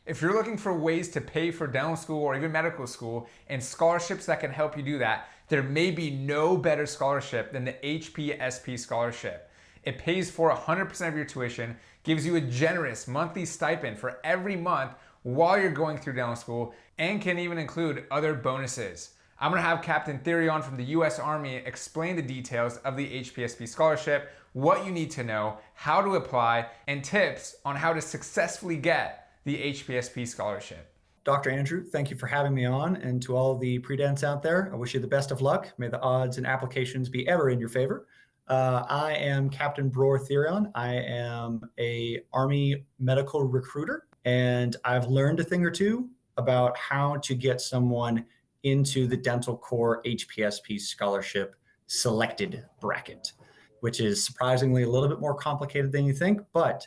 If you're looking for ways to pay for dental school or even medical school and scholarships that can help you do that, there may be no better scholarship than the HPSP scholarship. It pays for 100% of your tuition, gives you a generous monthly stipend for every month while you're going through dental school, and can even include other bonuses. I'm gonna have Captain Therion from the US Army explain the details of the HPSP scholarship, what you need to know, how to apply, and tips on how to successfully get the HPSP scholarship. Dr. Andrew, thank you for having me on. And to all the predents out there, I wish you the best of luck. May the odds and applications be ever in your favor. I am Captain Bror Therion. I am a Army medical recruiter, and I've learned a thing or two about how to get someone into the Dental Corps HPSP scholarship selected bracket, which is surprisingly a little bit more complicated than you think, but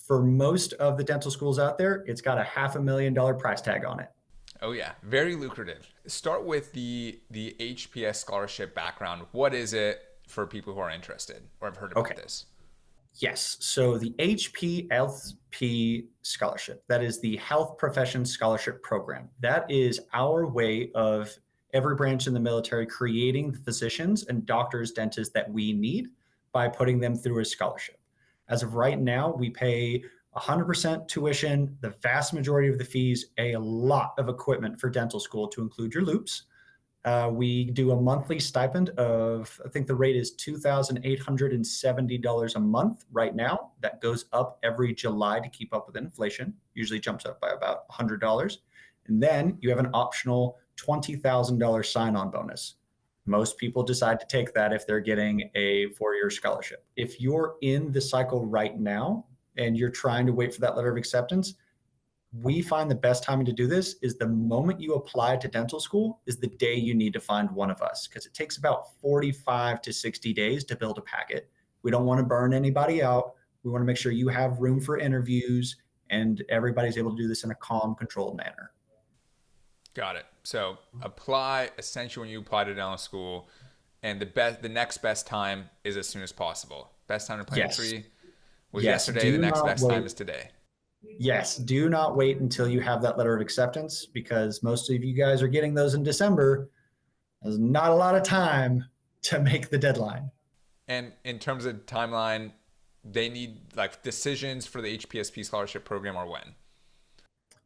for most of the dental schools out there, it's got a $500,000 price tag on it. Oh yeah, very lucrative. Start with the HPS scholarship background. What is it for people who are interested or have heard about this? Yes, so the HPSP scholarship, that is the Health Profession Scholarship Program. That is our way of every branch in the military creating the physicians and doctors, dentists that we need by putting them through a scholarship. As of right now, we pay 100% tuition, the vast majority of the fees, a lot of equipment for dental school to include your loops. We do a monthly stipend of, I think the rate is $2,870 a month right now. That goes up every July to keep up with inflation, usually jumps up by about $100. And then you have an optional $20,000 sign-on bonus. Most people decide to take that if they're getting a 4-year scholarship. If you're in the cycle right now and you're trying to wait for that letter of acceptance, we find the best timing to do this is the moment you apply to dental school is the day you need to find one of us, because it takes about 45 to 60 days to build a packet. We don't want to burn anybody out. We want to make sure you have room for interviews and everybody's able to do this in a calm, controlled manner. Got it. So apply essentially when you apply to dental school, and the next best time is as soon as possible. Best time to plan tree was yesterday. The next best time is today. Yes, do not wait until you have that letter of acceptance, because most of you guys are getting those in December. There's not a lot of time to make the deadline. And in terms of timeline, they need like decisions for the HPSP scholarship program or when?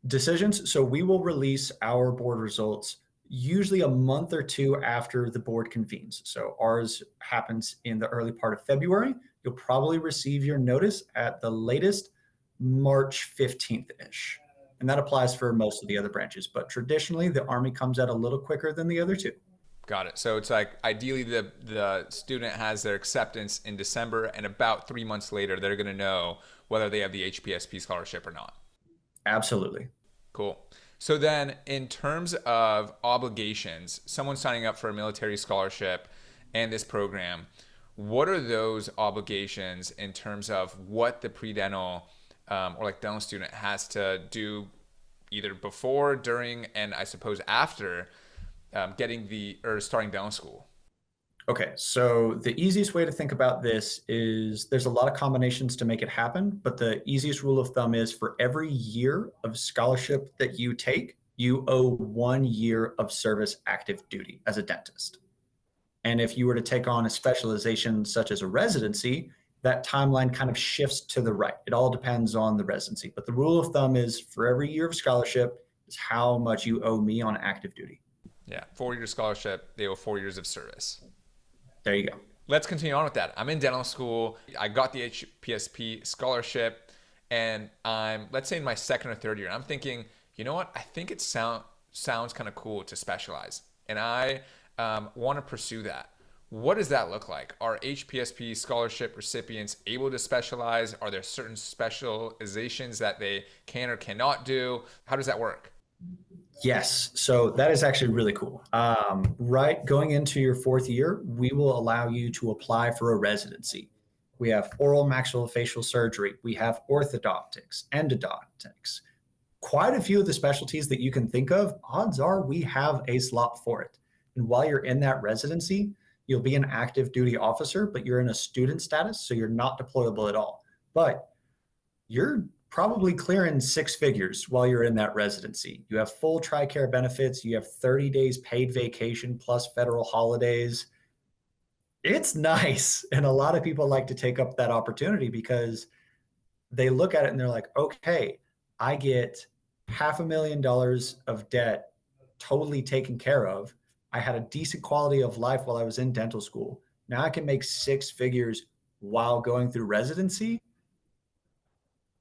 Decisions. So we will release our board results usually a month or two after the board convenes. So ours happens in the early part of February. You'll probably receive your notice at the latest March 15th-ish. And that applies for most of the other branches. But traditionally, the Army comes out a little quicker than the other two. Got it. So it's like ideally the student has their acceptance in December, and about 3 months later, they're going to know whether they have the HPSP scholarship or not. Absolutely. Cool. So then in terms of obligations, someone signing up for a military scholarship and this program, what are those obligations in terms of what the pre-dental or like dental student has to do either before, during, and I suppose after starting dental school? Okay, so the easiest way to think about this is there's a lot of combinations to make it happen, but the easiest rule of thumb is for every year of scholarship that you take, you owe 1 year of service active duty as a dentist. And if you were to take on a specialization such as a residency, that timeline kind of shifts to the right. It all depends on the residency, but the rule of thumb is for every year of scholarship is how much you owe me on active duty. Yeah, 4-year scholarship, they owe 4 years of service. There you go. Let's continue on with that. I'm in dental school. I got the HPSP scholarship, and I'm, let's say, in my second or third year. I'm thinking, you know what? I think it sounds kind of cool to specialize, and I want to pursue that. What does that look like? Are HPSP scholarship recipients able to specialize? Are there certain specializations that they can or cannot do? How does that work? Yes, so that is actually really cool. Right, going into your 4th year, we will allow you to apply for a residency. We have oral maxillofacial surgery. We have orthodontics, endodontics. Quite a few of the specialties that you can think of, odds are we have a slot for it. And while you're in that residency, you'll be an active duty officer, but you're in a student status, so you're not deployable at all. But you're probably clearing six figures while you're in that residency. You have full TRICARE benefits. You have 30 days paid vacation plus federal holidays. It's nice. And a lot of people like to take up that opportunity because they look at it and they're like, okay, I get $500,000 of debt totally taken care of. I had a decent quality of life while I was in dental school. Now I can make six figures while going through residency.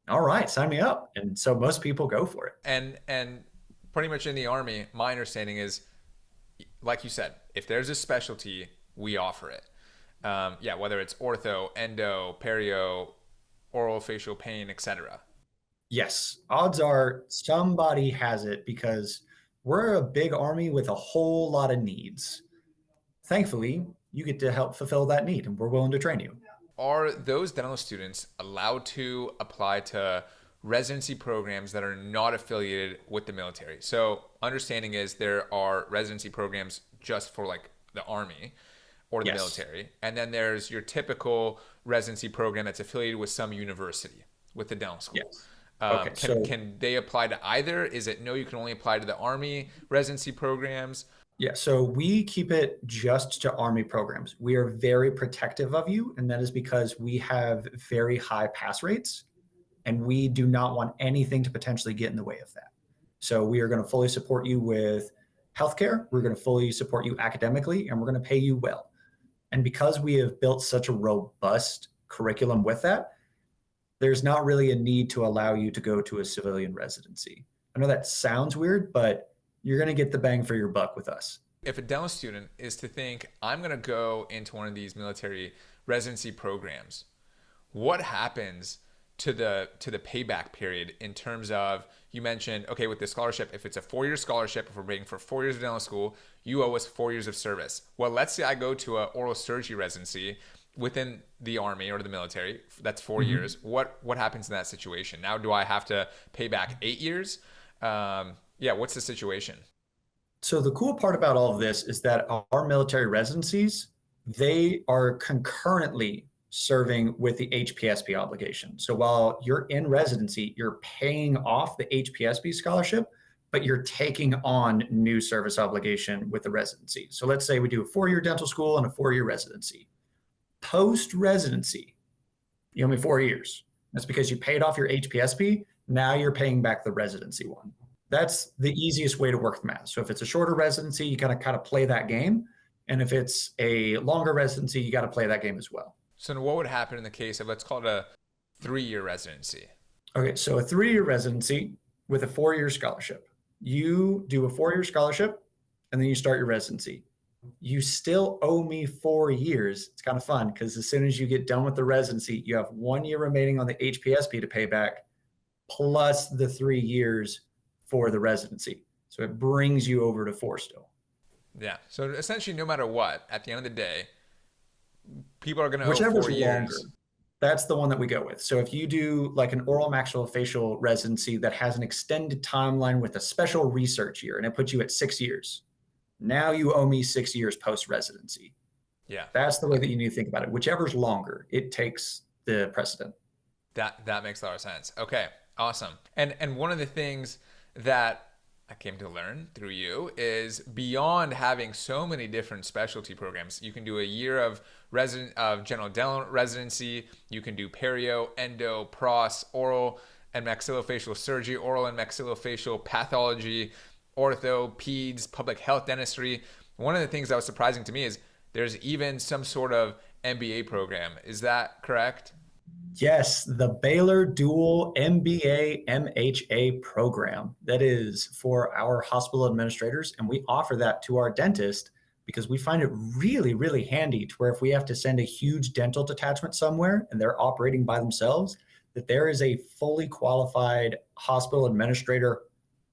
All right, sign me up. And so most people go for it. And pretty much in the Army, my understanding is, like you said, if there's a specialty, we offer it. Yeah, whether it's ortho, endo, perio, oral facial pain, etc. Yes, odds are somebody has it because we're a big army with a whole lot of needs. Thankfully, you get to help fulfill that need, and we're willing to train you. Are those dental students allowed to apply to residency programs that are not affiliated with the military? So, understanding is there are residency programs just for like the Army or the Yes. military, and then there's your typical residency program that's affiliated with some university, with the dental school. Yes. Okay. So, Can they apply to either? Is it no, you can only apply to the Army residency programs? yeah, so we keep it just to Army programs. We are very protective of you, and that is because we have very high pass rates, and we do not want anything to potentially get in the way of that. So we are going to fully support you with healthcare. We're going to fully support you academically, and we're going to pay you well. And because we have built such a robust curriculum with that, there's not really a need to allow you to go to a civilian residency. I know that sounds weird, but you're going to get the bang for your buck with us. If a dental student is to think, I'm going to go into one of these military residency programs, what happens to the payback period in terms of, you mentioned, okay, with the scholarship, if it's a 4-year scholarship, if we're waiting for 4 years of dental school, you owe us 4 years of service. Well, let's say I go to a oral surgery residency within the Army or the military, that's 4 years. What happens in that situation? Now, do I have to pay back 8 years? Yeah, what's the situation? So the cool part about all of this is that our military residencies, they are concurrently serving with the HPSP obligation. So while you're in residency, you're paying off the HPSP scholarship, but you're taking on new service obligation with the residency. So let's say we do a 4-year dental school and a 4-year residency. Post residency, you owe me 4 years. That's because you paid off your HPSP. Now you're paying back the residency one. That's the easiest way to work the math. So if it's a shorter residency, you got to kind of play that game. And if it's a longer residency, you got to play that game as well. So what would happen in the case of, let's call it a 3-year residency? Okay, so a 3-year residency with a 4-year scholarship. You do a 4-year scholarship and then you start your residency. You still owe me 4 years. It's kind of fun because as soon as you get done with the residency, you have 1 year remaining on the HPSP to pay back, plus the 3 years for the residency. So it brings you over to 4 still. Yeah. So essentially, no matter what, at the end of the day, people are going to owe Whichever's 4 longer, years. that's the one that we go with. So if you do like an oral maxillofacial residency that has an extended timeline with a special research year and it puts you at 6 years, now you owe me 6 years post residency. Yeah. That's the way that you need to think about it. Whichever's longer, it takes the precedent. That makes a lot of sense. Okay. Awesome. And one of the things that I came to learn through you is, beyond having so many different specialty programs, you can do a year of general dental residency, you can do perio, endo, pros, oral and maxillofacial surgery, oral and maxillofacial pathology, ortho, peds, public health dentistry. One of the things that was surprising to me is there's even some sort of MBA program. Is that correct? Yes, the Baylor Dual MBA MHA program. That is for our hospital administrators, and we offer that to our dentist because we find it really, really handy to where if we have to send a huge dental detachment somewhere and they're operating by themselves, that there is a fully qualified hospital administrator,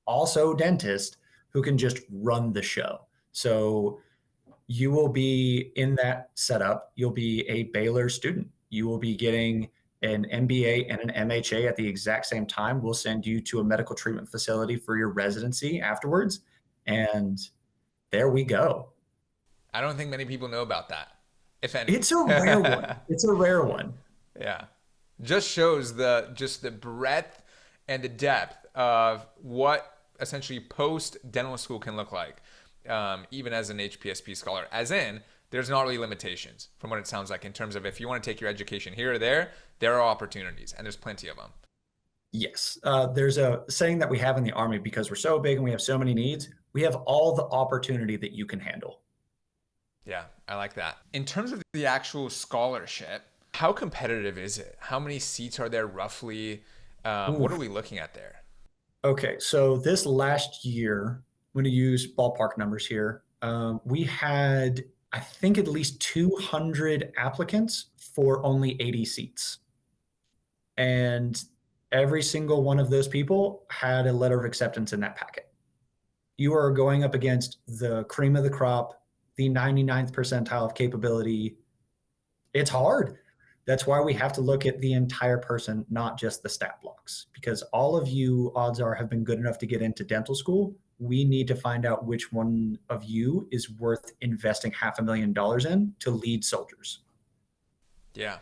also dentist, who can just run the show. So you will be in that setup. You'll be a Baylor student. You will be getting an MBA and an MHA at the exact same time. We'll send you to a medical treatment facility for your residency afterwards. And there we go. I don't think many people know about that, if any. It's a rare one. It's a rare one. Yeah. Just shows the breadth and the depth of what essentially post dental school can look like, even as an HPSP scholar. As in, there's not really limitations from what it sounds like in terms of if you want to take your education here or there are opportunities, and there's plenty of them. Yes. There's a saying that we have in the Army because we're so big and we have so many needs. We have all the opportunity that you can handle. Yeah, I like that. In terms of the actual scholarship, how competitive is it? How many seats are there roughly? What are Oof. we looking at there? Okay, so this last year, I'm going to use ballpark numbers here. We had, I think, at least 200 applicants for only 80 seats. And every single one of those people had a letter of acceptance in that packet. You are going up against the cream of the crop, the 99th percentile of capability. It's hard. That's why we have to look at the entire person, not just the stat blocks, because all of you, odds are, have been good enough to get into dental school. We need to find out which one of you is worth investing $500,000 in to lead soldiers. Yeah.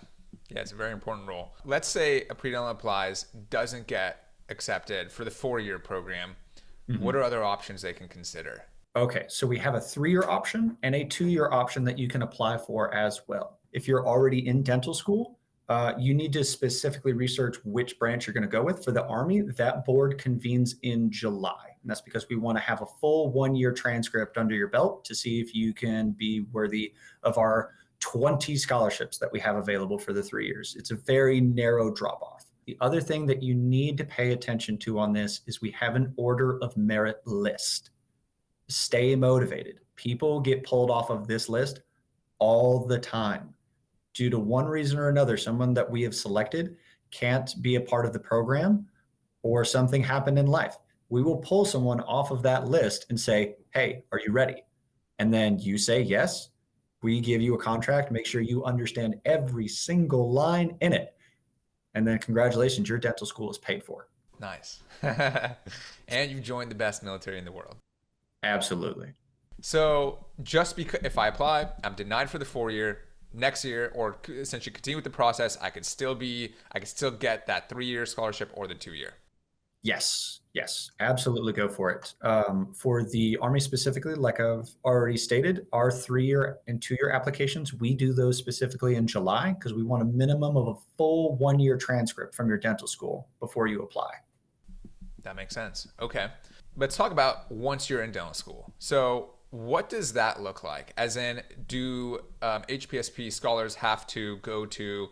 Yeah, it's a very important role. Let's say a pre-dental applies, doesn't get accepted for the 4-year program. What Mhm. are other options they can consider? Okay, so we have a 3-year option and a 2-year option that you can apply for as well. If you're already in dental school, you need to specifically research which branch you're going to go with. For the Army, that board convenes in July. And that's because we want to have a full 1-year transcript under your belt to see if you can be worthy of our 20 scholarships that we have available for the 3 years. It's a very narrow drop off. The other thing that you need to pay attention to on this is we have an order of merit list. Stay motivated. People get pulled off of this list all the time due to one reason or another. Someone that we have selected can't be a part of the program or something happened in life. We will pull someone off of that list and say, hey, are you ready? And then you say yes. We give you a contract, make sure you understand every single line in it. And then congratulations, your dental school is paid for. Nice. And you've joined the best military in the world. Absolutely. So just because if I apply, I'm denied for the 4-year, next year, or essentially continue with the process, I could still get that 3-year scholarship or the 2-year. Yes, yes, absolutely go for it. For the Army specifically, like I've already stated, our 3-year and 2-year applications, we do those specifically in July because we want a minimum of a full 1-year transcript from your dental school before you apply. That makes sense. Okay. Let's talk about once you're in dental school. So what does that look like? As in, do HPSP scholars have to go to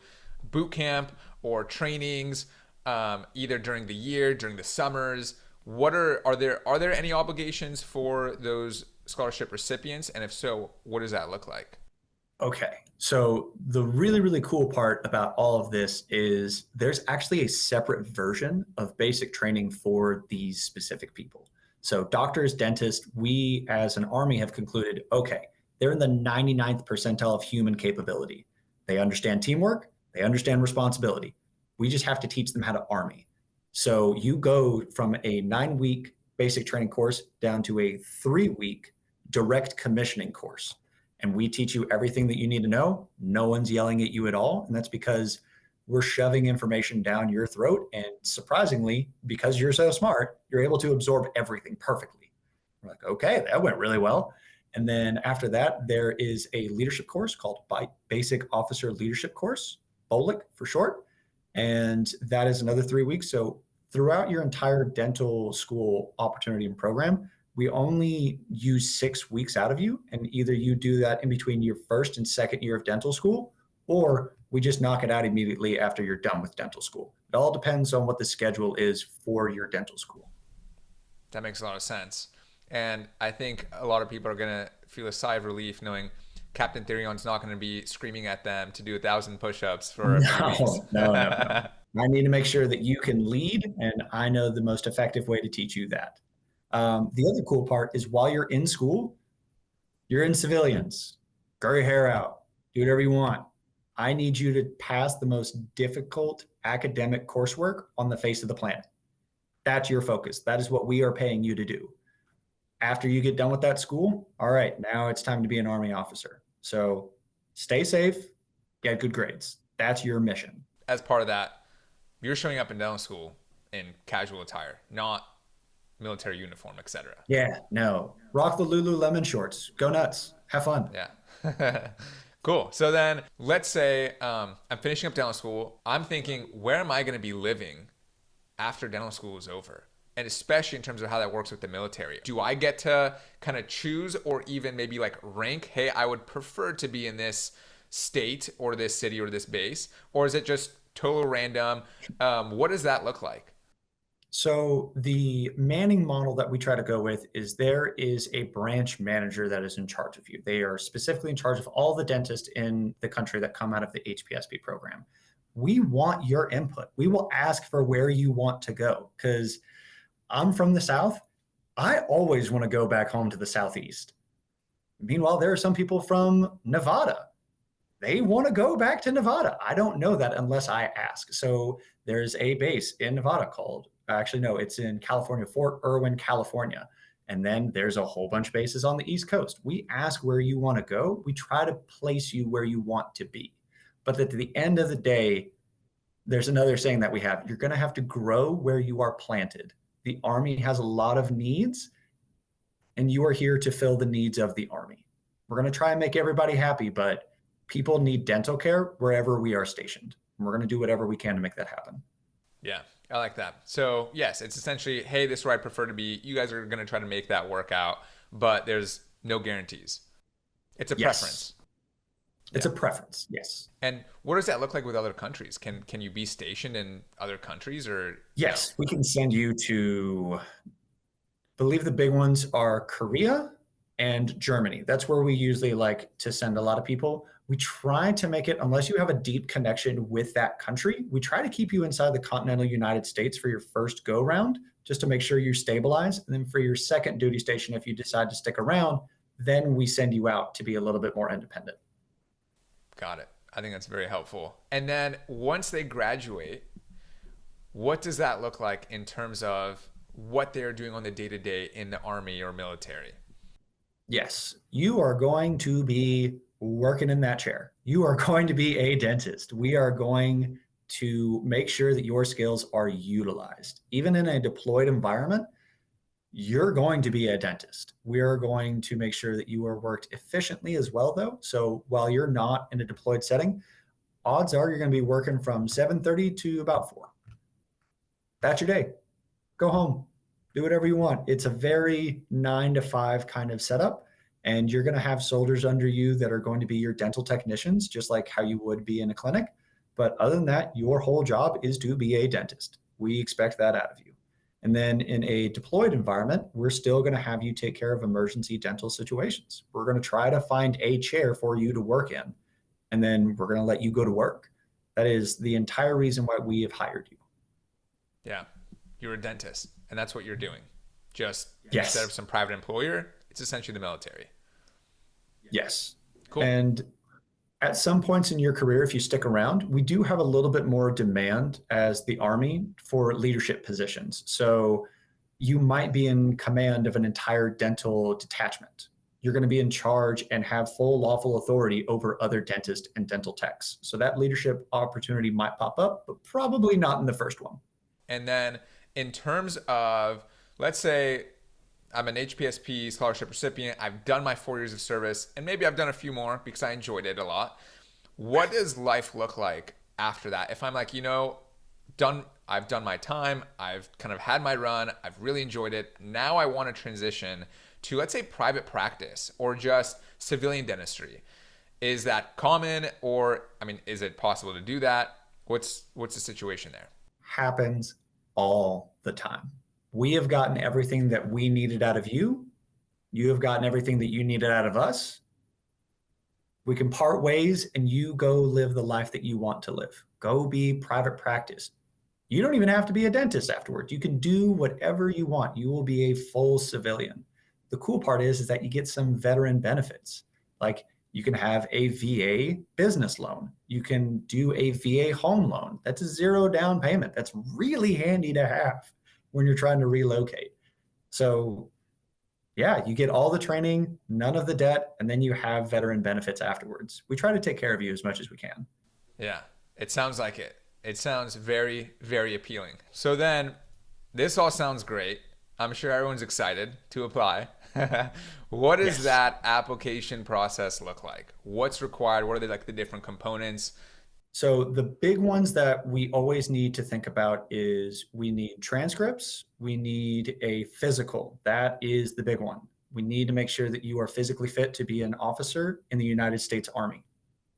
boot camp or trainings, either during the year, during the summers? Are there any obligations for those scholarship recipients? And if so, what does that look like? Okay, so the really, really cool part about all of this is there's actually a separate version of basic training for these specific people. So doctors, dentists, we as an Army have concluded, okay, they're in the 99th percentile of human capability. They understand teamwork, they understand responsibility. We just have to teach them how to Army. So you go from a 9-week basic training course down to a 3-week direct commissioning course, and we teach you everything that you need to know. No one's yelling at you at all. And that's because we're shoving information down your throat. And surprisingly, because you're so smart, you're able to absorb everything perfectly. We're like, okay, that went really well. And then after that, there is a leadership course called Basic Officer Leadership Course, BOLIC for short. And that is another 3 weeks. So throughout your entire dental school opportunity and program, we only use 6 weeks out of you. And either you do that in between your first and second year of dental school, or we just knock it out immediately after you're done with dental school. It all depends on what the schedule is for your dental school. That makes a lot of sense. And I think a lot of people are going to feel a sigh of relief knowing Captain Therion's not going to be screaming at them to do 1,000 push-ups for a few weeks. No. I need to make sure that you can lead, and I know the most effective way to teach you that. The other cool part is while you're in school, you're in civilians. Grow your hair out. Do whatever you want. I need you to pass the most difficult academic coursework on the face of the planet. That's your focus. That is what we are paying you to do. After you get done with that school, all right, now it's time to be an Army officer. So stay safe, get good grades. That's your mission. As part of that, you're showing up in dental school in casual attire, not military uniform, etc. Yeah, no. Rock the Lululemon shorts. Go nuts. Have fun. Yeah. Cool. So then let's say I'm finishing up dental school. I'm thinking, where am I going to be living after dental school is over? And especially in terms of how that works with the military. Do I get to kind of choose or even maybe like rank, hey, I would prefer to be in this state or this city or this base? Or is it just total random? What does that look like? So the manning model that we try to go with is there is a branch manager that is in charge of you. They are specifically in charge of all the dentists in the country that come out of the HPSP program. We want your input. We will ask for where you want to go because I'm from the South. I always want to go back home to the Southeast. Meanwhile, there are some people from Nevada. They want to go back to Nevada. I don't know that unless I ask. So there's a base in Nevada called, actually, no, it's in California, Fort Irwin, California. And then there's a whole bunch of bases on the East Coast. We ask where you want to go. We try to place you where you want to be. But at the end of the day, there's another saying that we have. You're going to have to grow where you are planted. The Army has a lot of needs, and you are here to fill the needs of the Army. We're going to try and make everybody happy, but people need dental care wherever we are stationed. And we're going to do whatever we can to make that happen. Yeah, I like that. So yes, it's essentially, hey, this is where I prefer to be. You guys are going to try to make that work out, but there's no guarantees. It's a preference. It's a preference, yes. And what does that look like with other countries? Can you be stationed in other countries or? Yes, we can send you to, I believe the big ones are Korea and Germany. That's where we usually like to send a lot of people. We try to make it, unless you have a deep connection with that country, we try to keep you inside the continental United States for your first go round, just to make sure you stabilize. And then for your second duty station, if you decide to stick around, then we send you out to be a little bit more independent. Got it. I think that's very helpful. And then once they graduate, what does that look like in terms of what they're doing on the day-to-day in the Army or military? Yes, you are going to be working in that chair. You are going to be a dentist. We are going to make sure that your skills are utilized. Even in a deployed environment, you're going to be a dentist. We're going to make sure that you are worked efficiently as well, though. So while you're not in a deployed setting, odds are you're going to be working from 7:30 to about 4. That's your day. Go home. Do whatever you want. It's a very 9 to 5 kind of setup. And you're going to have soldiers under you that are going to be your dental technicians, just like how you would be in a clinic. But other than that, your whole job is to be a dentist. We expect that out of you. And then in a deployed environment, we're still going to have you take care of emergency dental situations. We're going to try to find a chair for you to work in, and then we're going to let you go to work. That is the entire reason why we have hired you. Yeah, you're a dentist, and that's what you're doing. Just Yes. instead of some private employer, it's essentially the military. Yes. Cool. And at some points in your career, if you stick around, we do have a little bit more demand as the Army for leadership positions. So you might be in command of an entire dental detachment. You're going to be in charge and have full lawful authority over other dentists and dental techs. So that leadership opportunity might pop up, but probably not in the first one. And then in terms of, let's say I'm an HPSP scholarship recipient, I've done my 4 years of service, and maybe I've done a few more because I enjoyed it a lot. What does life look like after that? If I'm like, I've done my time, I've kind of had my run, I've really enjoyed it. Now I want to transition to, let's say, private practice or just civilian dentistry. Is that common, or is it possible to do that? What's the situation there? Happens all the time. We have gotten everything that we needed out of you. You have gotten everything that you needed out of us. We can part ways and you go live the life that you want to live. Go be private practice. You don't even have to be a dentist afterwards. You can do whatever you want. You will be a full civilian. The cool part is that you get some veteran benefits. Like you can have a VA business loan. You can do a VA home loan. That's a 0 down payment. That's really handy to have when you're trying to relocate. So yeah, you get all the training, none of the debt, and then you have veteran benefits afterwards. We try to take care of you as much as we can. Yeah, it sounds like it. It sounds very, very appealing. So then This all sounds great. I'm sure everyone's excited to apply. What does Yes. that application process look like? What's required? What are the like the different components? So the big ones that we always need to think about is we need transcripts, we need a physical. That is the big one. We need to make sure that you are physically fit to be an officer in the United States Army.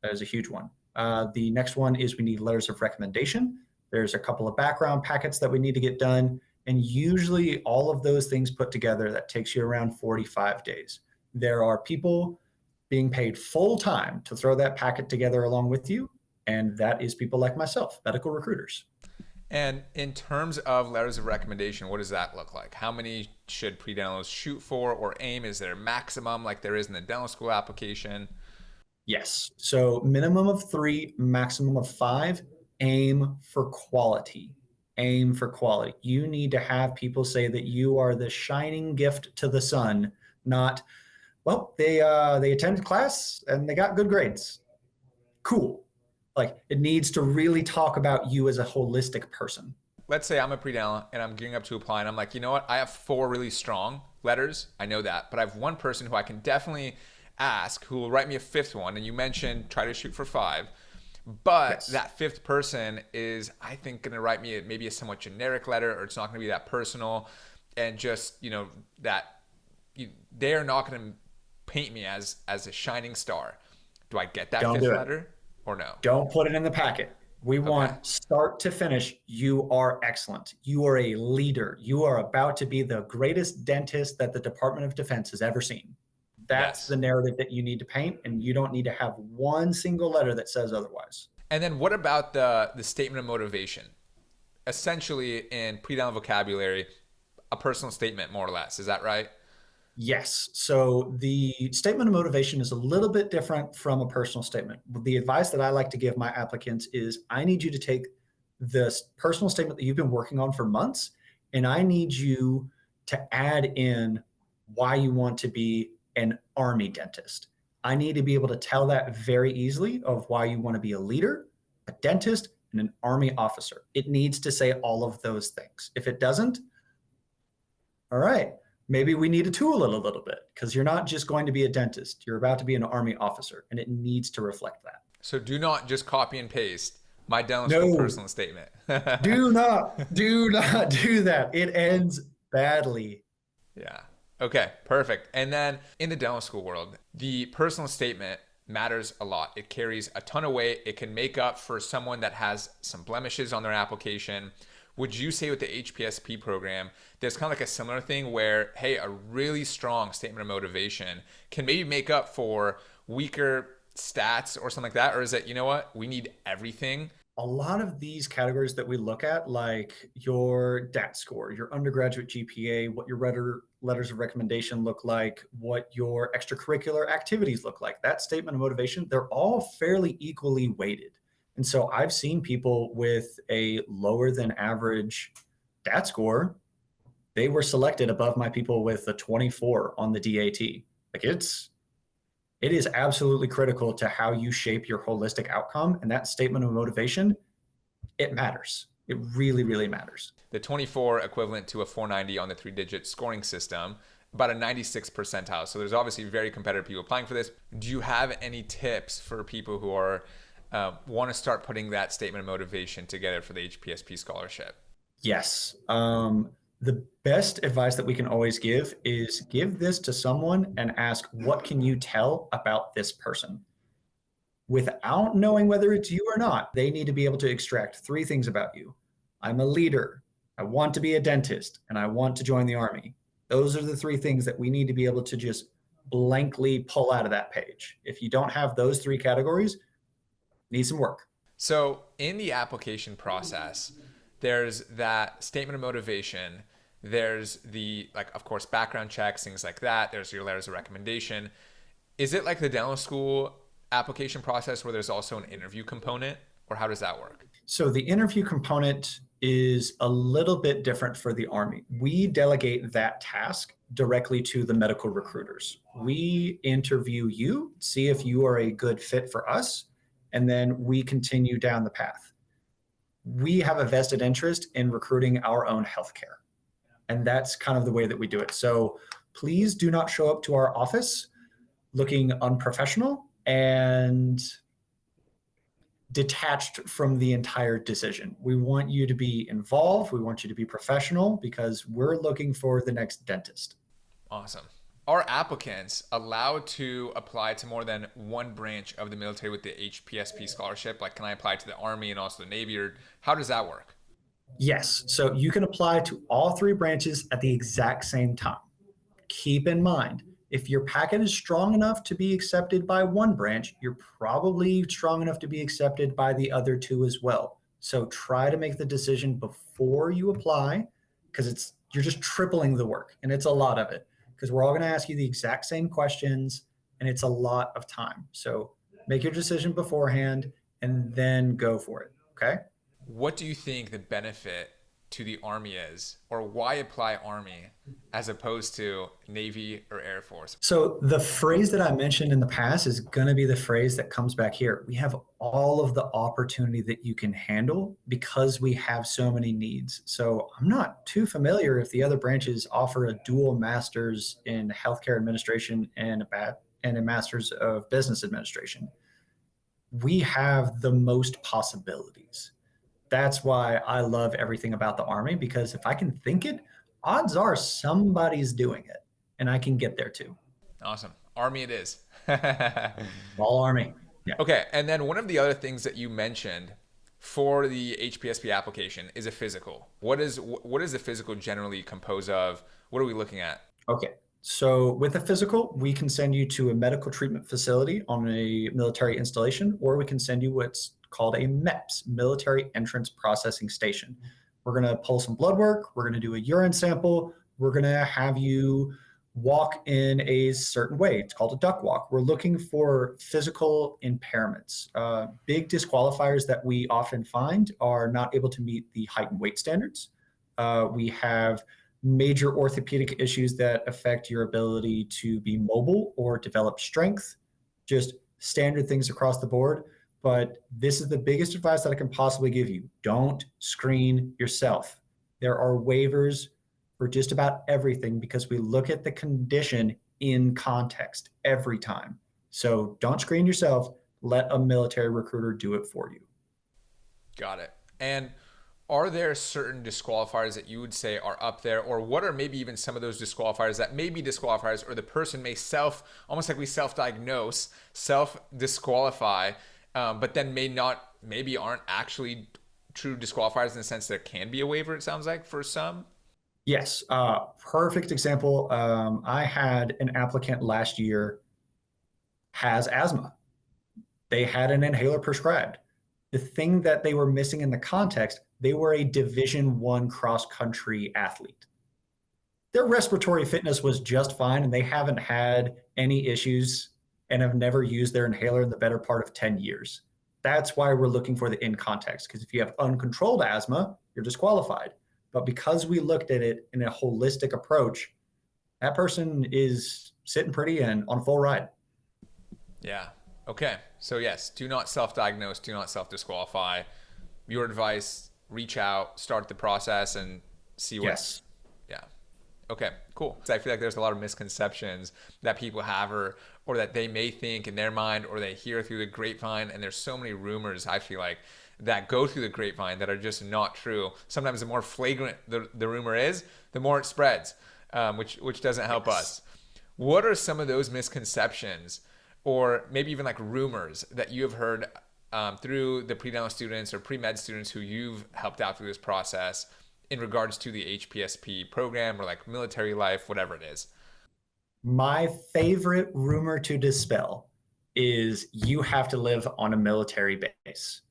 That is a huge one. The next one is we need letters of recommendation. There's a couple of background packets that we need to get done. And usually all of those things put together, that takes you around 45 days. There are people being paid full time to throw that packet together along with you. And that is people like myself, medical recruiters. And in terms of letters of recommendation, what does that look like? How many should pre-dentals shoot for or aim? Is there a maximum like there is in the dental school application? Yes. So minimum of 3, maximum of 5. Aim for quality. Aim for quality. You need to have people say that you are the shining gift to the sun, not, well, they attended class and they got good grades. Cool. Like it needs to really talk about you as a holistic person. Let's say I'm a pre-dental and I'm gearing up to apply and I'm like, you know what? I have 4 really strong letters. I know that. But I have one person who I can definitely ask who will write me a 5th one. And you mentioned try to shoot for 5. But Yes. that 5th person is, I think, going to write me maybe a somewhat generic letter, or it's not going to be that personal. And just, that they're not going to paint me as a shining star. Do I get that Don't 5th do it. letter or no? Don't put it in the packet. We Okay. want start to finish. You are excellent. You are a leader. You are about to be the greatest dentist that the Department of Defense has ever seen. That's Yes. the narrative that you need to paint, and you don't need to have one single letter that says otherwise. And then what about the statement of motivation? Essentially, in pre-down vocabulary, a personal statement, more or less. Is that right? Yes. So the statement of motivation is a little bit different from a personal statement. The advice that I like to give my applicants is I need you to take this personal statement that you've been working on for months, and I need you to add in why you want to be an army dentist. I need to be able to tell that very easily of why you want to be a leader, a dentist, and an army officer. It needs to say all of those things. If it doesn't, all right, maybe we need to tool it a little bit because you're not just going to be a dentist. You're about to be an army officer, and it needs to reflect that. So do not just copy and paste my dental school No, personal statement. do not do that. It ends badly. Yeah. Okay, perfect. And then in the dental school world, the personal statement matters a lot. It carries a ton of weight. It can make up for someone that has some blemishes on their application. Would you say with the HPSP program, there's kind of like a similar thing where, hey, a really strong statement of motivation can maybe make up for weaker stats or something like that? Or is it, you know what, we need everything? A lot of these categories that we look at, like your DAT score, your undergraduate GPA, what your letters of recommendation look like, what your extracurricular activities look like, that statement of motivation, they're all fairly equally weighted. And so I've seen people with a lower than average DAT score, they were selected above my people with a 24 on the DAT. Like it is absolutely critical to how you shape your holistic outcome. And that statement of motivation, it matters. It really, really matters. The 24 equivalent to a 490 on the 3-digit scoring system, about a 96 percentile. So there's obviously very competitive people applying for this. Do you have any tips for people who are want to start putting that statement of motivation together for the HPSP scholarship? Yes. The best advice that we can always give is give this to someone and ask, what can you tell about this person? Without knowing whether it's you or not, they need to be able to extract 3 things about you. I'm a leader. I want to be a dentist, and I want to join the army. Those are the 3 things that we need to be able to just blankly pull out of that page. If you don't have those 3 categories, need some work. So in the application process, there's that statement of motivation. There's the, like, of course, background checks, things like that. There's your letters of recommendation. Is it like the dental school application process where there's also an interview component, or how does that work? So the interview component is a little bit different for the Army. We delegate that task directly to the medical recruiters. We interview you, see if you are a good fit for us, and then we continue down the path. We have a vested interest in recruiting our own healthcare. And that's kind of the way that we do it. So please do not show up to our office looking unprofessional and detached from the entire decision. We want you to be involved. We want you to be professional because we're looking for the next dentist. Awesome. Are applicants allowed to apply to more than one branch of the military with the HPSP scholarship? Like, can I apply to the Army and also the Navy, or how does that work? Yes, so you can apply to all three branches at the exact same time. Keep in mind, if your packet is strong enough to be accepted by one branch, you're probably strong enough to be accepted by the other two as well. So try to make the decision before you apply because you're just tripling the work and it's a lot of it because we're all going to ask you the exact same questions and it's a lot of time. So make your decision beforehand and then go for it. Okay? What do you think the benefit to the Army is, or why apply Army as opposed to Navy or Air Force? So the phrase that I mentioned in the past is going to be the phrase that comes back here. We have all of the opportunity that you can handle because we have so many needs. So I'm not too familiar if the other branches offer a dual master's in healthcare administration and a master's of business administration. We have the most possibilities. That's why I love everything about the Army because if I can think it, odds are somebody's doing it and I can get there too. Awesome. Army it is. All Army. Yeah. Okay, and then one of the other things that you mentioned for the HPSP application is a physical. What is the physical generally composed of? What are we looking at? Okay. So with a physical, we can send you to a medical treatment facility on a military installation, or we can send you what's called a MEPS, Military Entrance Processing Station. We're going to pull some blood work. We're going to do a urine sample. We're going to have you walk in a certain way. It's called a duck walk. We're looking for physical impairments. Big disqualifiers that we often find are not able to meet the height and weight standards. We have major orthopedic issues that affect your ability to be mobile or develop strength, just standard things across the board. But this is the biggest advice that I can possibly give you. Don't screen yourself. There are waivers for just about everything because we look at the condition in context every time. So don't screen yourself. Let a military recruiter do it for you. Got it. And are there certain disqualifiers that you would say are up there, or what are maybe even some of those disqualifiers that may be disqualifiers, or the person may almost like we self-diagnose, self-disqualify, but then maybe aren't actually true disqualifiers in the sense there can be a waiver, it sounds like, for some? Yes, perfect example. I had an applicant last year has asthma. They had an inhaler prescribed. The thing that they were missing in the context, they were a Division I cross-country athlete. Their respiratory fitness was just fine, and they haven't had any issues and have never used their inhaler in the better part of 10 years. That's why we're looking for the in context, because if you have uncontrolled asthma, you're disqualified. But because we looked at it in a holistic approach, that person is sitting pretty and on a full ride. Yeah. Okay. So yes, do not self-diagnose, do not self-disqualify. Your advice, reach out, start the process and see what. Yes. Yeah. Okay, cool. So I feel like there's a lot of misconceptions that people have or that they may think in their mind or they hear through the grapevine, and there's so many rumors, I feel like, that go through the grapevine that are just not true. Sometimes the more flagrant the rumor is, the more it spreads, which doesn't help us. What are some of those misconceptions or maybe even like rumors that you have heard through the pre-dental students or pre-med students who you've helped out through this process in regards to the HPSP program or like military life, whatever it is? My favorite rumor to dispel is you have to live on a military base.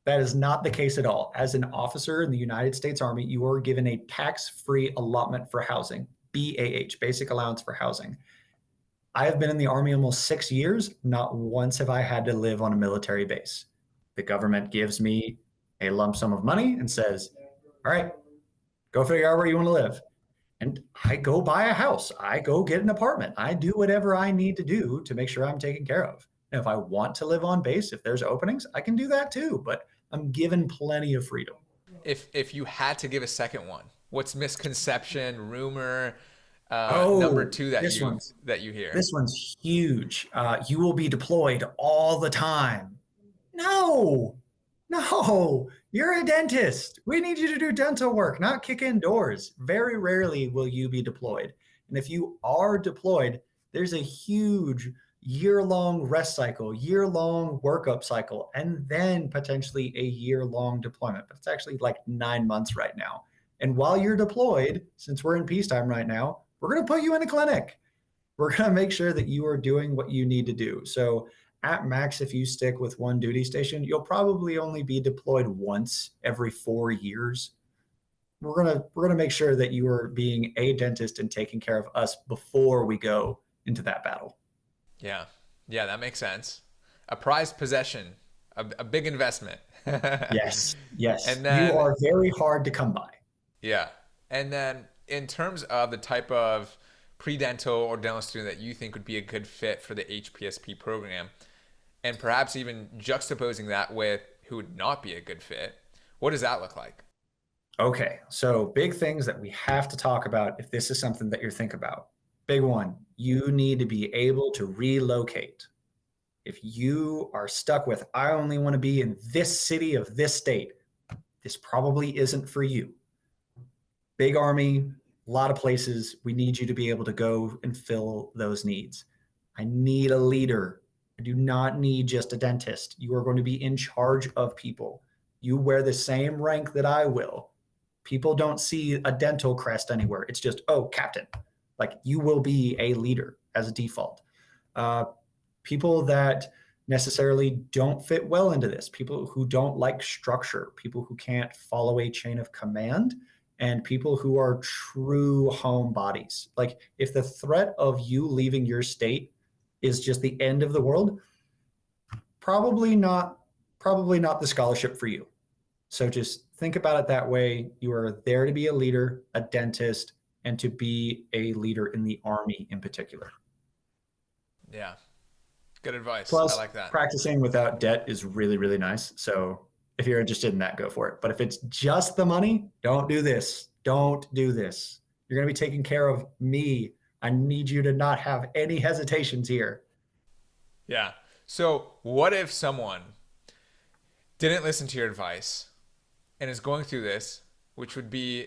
That is not the case at all. As an officer in the United States Army, you are given a tax-free allotment for housing, BAH, Basic Allowance for Housing. I have been in the Army almost 6 years. Not once have I had to live on a military base. The government gives me a lump sum of money and says, all right, go figure out where you want to live. And I go buy a house. I go get an apartment. I do whatever I need to do to make sure I'm taken care of. And if I want to live on base, if there's openings, I can do that too. But I'm given plenty of freedom. If you had to give a second one, What's misconception, rumor, number Oh, two that you hear? this one's huge. You will be deployed all the time. No, no, you're a dentist. We need you to do dental work, not kick indoors. Very rarely will you be deployed. And if you are deployed, there's a huge year-long rest cycle, year-long workup cycle, and then potentially a year-long deployment. But it's actually like 9 months right now. And while you're deployed, since we're in peacetime right now, we're going to put you in a clinic. We're going to make sure that you are doing what you need to do. So at max, if you stick with one duty station, you'll probably only be deployed once every 4 years. We're gonna make sure that you are being a dentist and taking care of us before we go into that battle. Yeah. Yeah, that makes sense. A prized possession, a big investment. Yes, yes. And You then, are very hard to come by. yeah. And then in terms of the type of pre-dental or dental student that you think would be a good fit for the HPSP program, and perhaps even juxtaposing that with who would not be a good fit, what does that look like? Okay, so big things that we have to talk about if this is something that you're thinking about. Big one, you need to be able to relocate. If you are stuck with, I only want to be in this city of this state, this probably isn't for you. Big army, a lot of places. We need you to be able to go and fill those needs. I need a leader. I do not need just a dentist. You are going to be in charge of people. You wear the same rank that I will. People don't see a dental crest anywhere. It's just, oh, captain. Like you will be a leader as a default. Uh, People that necessarily don't fit well into this, people who don't like structure, people who can't follow a chain of command, and people who are true homebodies. Like if the threat of you leaving your state is just the end of the world, probably not probably not the scholarship for you. So just think about it that way. You are there to be a leader, a dentist, and to be a leader in the army in particular. Yeah, good advice. I Plus, like that. practicing without debt is really, really nice. So if you're interested in that, go for it. But if it's just the money, don't do this. Don't do this. You're going to be taking care of me. I need you to not have any hesitations here. Yeah. So, what if someone didn't listen to your advice and is going through this, which would be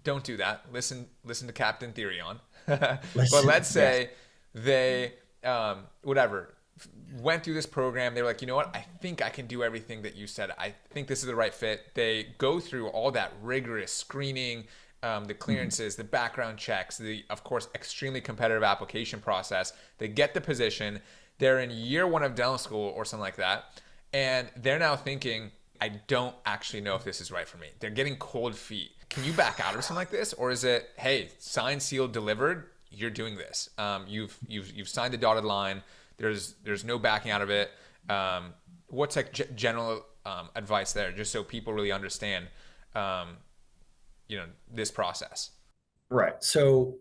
don't do that. Listen to Captain Therion. But Listen, let's yes. say they whatever went through this program. They were like, you know what? I think I can do everything that you said. I think this is the right fit. They go through all that rigorous screening, the Mhm. clearances, the background checks, the of course extremely competitive application process. They get the position. They're in year one of dental school or something like that, and they're now thinking, I don't actually know if this is right for me. They're getting cold feet. Can you back out of something like this, or is it, hey, signed, sealed, delivered? You're doing this. You've signed the dotted line. There's no backing out of it. What's like general advice there, just so people really understand, um, this process? Right. So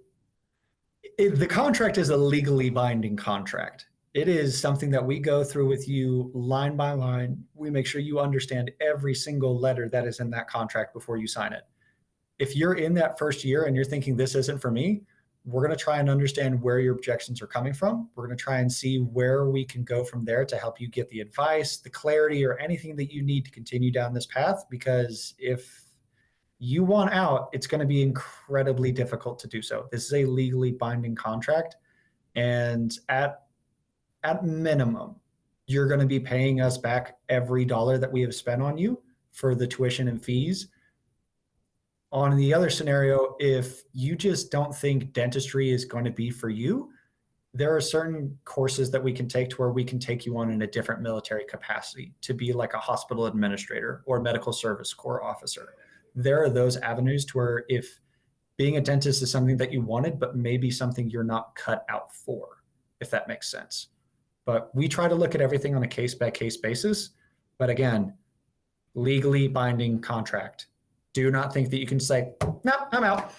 the contract is a legally binding contract. It is something that we go through with you line by line. We make sure you understand every single letter that is in that contract before you sign it. If you're in that first year and you're thinking this isn't for me, we're going to try and understand where your objections are coming from. We're going to try and see where we can go from there to help you get the advice, the clarity, or anything that you need to continue down this path. Because if you want out, it's going to be incredibly difficult to do so. This is a legally binding contract. And at minimum, you're going to be paying us back every dollar that we have spent on you for the tuition and fees. On the other scenario, if you just don't think dentistry is going to be for you, there are certain courses that we can take to where we can take you on in a different military capacity to be like a hospital administrator or medical service corps officer. There are those avenues to where if being a dentist is something that you wanted, but maybe something you're not cut out for, if that makes sense. But we try to look at everything on a case by case basis. But again, legally binding contract. Do not think that you can say, no, I'm out.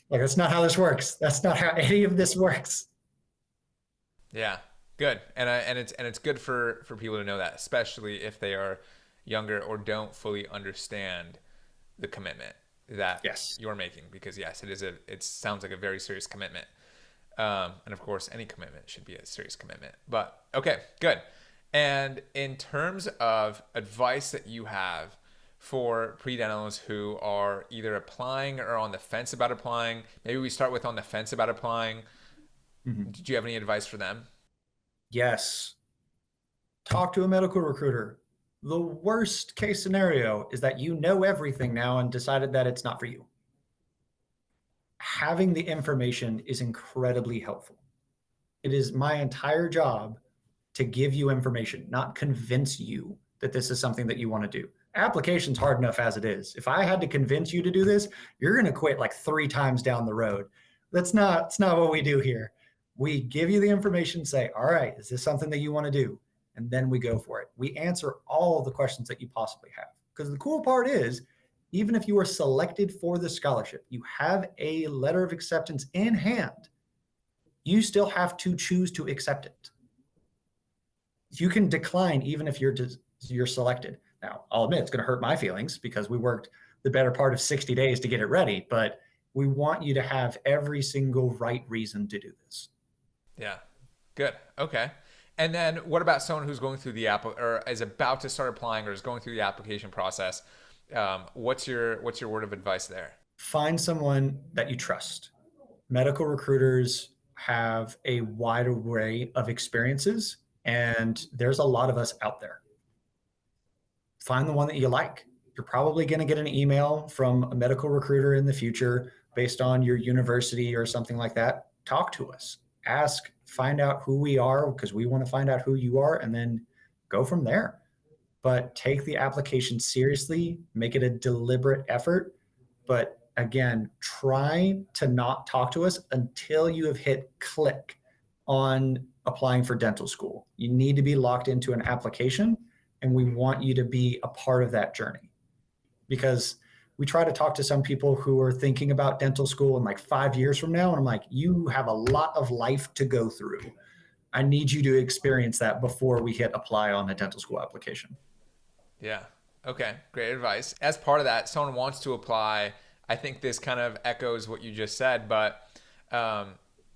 Like, that's not how this works. That's not how any of this works. Yeah, good. And it's good for people to know that, especially if they are younger or don't fully understand the commitment. that Yes. you're making, because yes, it sounds like a very serious commitment. And of course, any commitment should be a serious commitment. But okay, good. And in terms of advice that you have for pre-dentals who are either applying or on the fence about applying, maybe we start with on the fence about applying. Mhm. Did you have any advice for them? Yes. Talk to a medical recruiter. The worst case scenario is that you know everything now and decided that it's not for you. Having the information is incredibly helpful. It is my entire job to give you information, not convince you that this is something that you want to do. Application's hard enough as it is. If I had to convince you to do this, you're going to quit like 3 times down the road. That's not what we do here. We give you the information, say, all right, is this something that you want to do? And then we go for it. We answer all the questions that you possibly have. Because the cool part is, even if you are selected for the scholarship, you have a letter of acceptance in hand, you still have to choose to accept it. You can decline even if you're selected. Now, I'll admit it's going to hurt my feelings because we worked the better part of 60 days to get it ready, but we want you to have every single right reason to do this. Yeah. Good. Okay. And then what about someone who's going through the app or is about to start applying or is going through the application process? What's your word of advice there? Find someone that you trust. Medical recruiters have a wide array of experiences, and there's a lot of us out there. Find the one that you like. You're probably going to get an email from a medical recruiter in the future based on your university or something like that. Talk to us. Ask, find out who we are because we want to find out who you are and then go from there. But take the application seriously, make it a deliberate effort. But again, try to not talk to us until you have hit click on applying for dental school. You need to be locked into an application, and we want you to be a part of that journey. Because we try to talk to some people who are thinking about dental school in like 5 years from now, and I'm like, you have a lot of life to go through. I need you to experience that before we hit apply on a dental school application. Yeah. Okay. Great advice. As part of that, someone wants to apply. I think this kind of echoes what you just said, but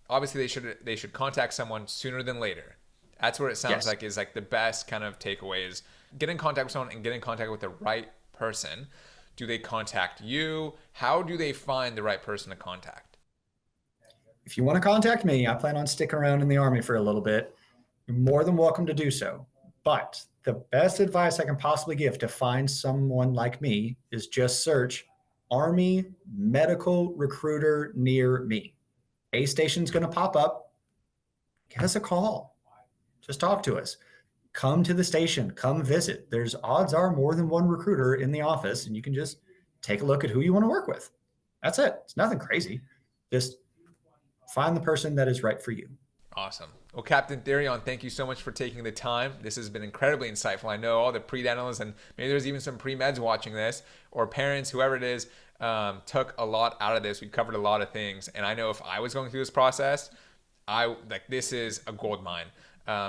obviously they should contact someone sooner than later. That's what it sounds Yes. like is like the best kind of takeaway is get in contact with someone and get in contact with the right person. Do they contact you? How do they find the right person to contact? If you want to contact me, I plan on sticking around in the Army for a little bit. You're more than welcome to do so. But the best advice I can possibly give to find someone like me is just search Army Medical Recruiter near me. A station's going to pop up. Give us a call. Just talk to us. Come to the station. Come visit. There's odds are more than one recruiter in the office, and you can just take a look at who you want to work with. That's it. It's nothing crazy. Just find the person that is right for you. Awesome. Well, Captain Therion, thank you so much for taking the time. This has been incredibly insightful. I know all the pre-dentals and maybe there's even some pre-meds watching this or parents, whoever it is, took a lot out of this. We covered a lot of things. And I know if I was going through this process, this is a gold mine.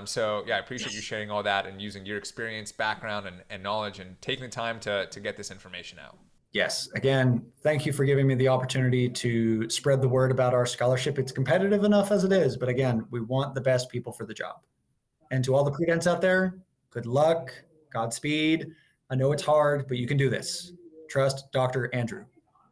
So yeah, I appreciate you sharing all that and using your experience, background, and knowledge and taking the time to get this information out. Yes. Again, thank you for giving me the opportunity to spread the word about our scholarship. It's competitive enough as it is, but again, we want the best people for the job. And to all the pre-dents out there, good luck, Godspeed. I know it's hard, but you can do this. Trust Dr. Andrew.